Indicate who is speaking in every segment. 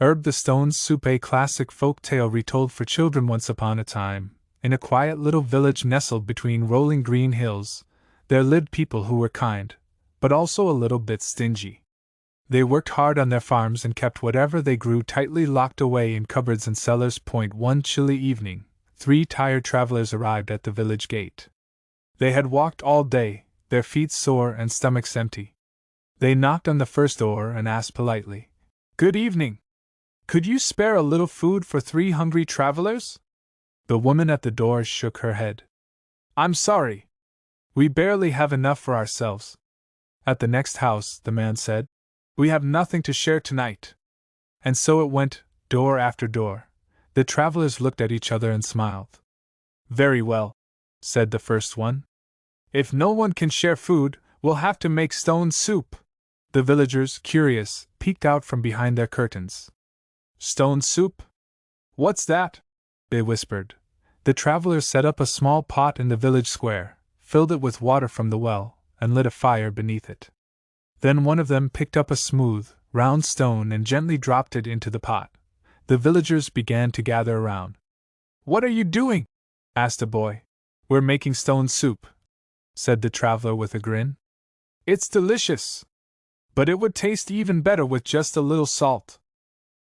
Speaker 1: Herb the Stone's Soup, a classic folk tale retold for children. Once upon a time, in a quiet little village nestled between rolling green hills, there lived people who were kind, but also a little bit stingy. They worked hard on their farms and kept whatever they grew tightly locked away in cupboards and cellars. One chilly evening, 3 tired travelers arrived at the village gate. They had walked all day, their feet sore and stomachs empty. They knocked on the first door and asked politely, "Good evening. Could you spare a little food for 3 hungry travelers?" The woman at the door shook her head. "I'm sorry. We barely have enough for ourselves." At the next house, the man said, "We have nothing to share tonight." And so it went, door after door. The travelers looked at each other and smiled. "Very well," said the first one. "If no one can share food, we'll have to make stone soup." The villagers, curious, peeked out from behind their curtains. "Stone soup? What's that?" they whispered. The travelers set up a small pot in the village square, filled it with water from the well, and lit a fire beneath it. Then one of them picked up a smooth, round stone and gently dropped it into the pot. The villagers began to gather around. "What are you doing?" asked a boy. "We're making stone soup," said the traveler with a grin. "It's delicious. But it would taste even better with just a little salt."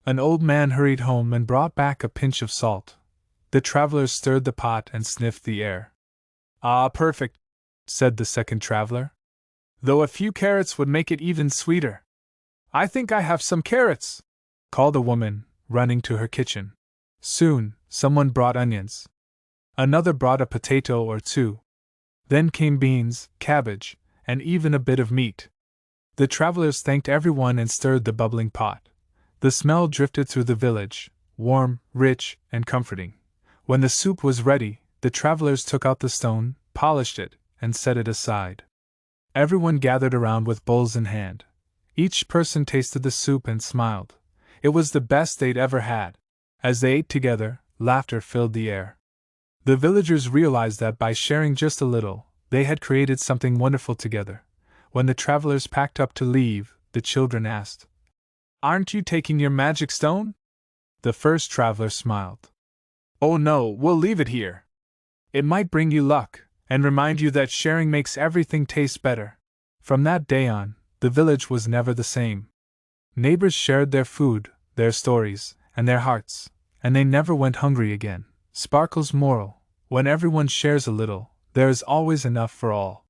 Speaker 1: An old man hurried home and brought back a pinch of salt. The travelers stirred the pot and sniffed the air. "Ah, perfect," said the second traveler. "Though a few carrots would make it even sweeter." "I think I have some carrots," called a woman, running to her kitchen. Soon, someone brought onions. Another brought a potato or 2. Then came beans, cabbage, and even a bit of meat. The travelers thanked everyone and stirred the bubbling pot. The smell drifted through the village, warm, rich, and comforting. When the soup was ready, the travelers took out the stone, polished it, and set it aside. Everyone gathered around with bowls in hand. Each person tasted the soup and smiled. It was the best they'd ever had. As they ate together, laughter filled the air. The villagers realized that by sharing just a little, they had created something wonderful together. When the travelers packed up to leave, the children asked, "Aren't you taking your magic stone?" The first traveler smiled. "Oh no, we'll leave it here. It might bring you luck, and remind you that sharing makes everything taste better." From that day on, the village was never the same. Neighbors shared their food, their stories, and their hearts, and they never went hungry again. Sparkle's moral: when everyone shares a little, there is always enough for all.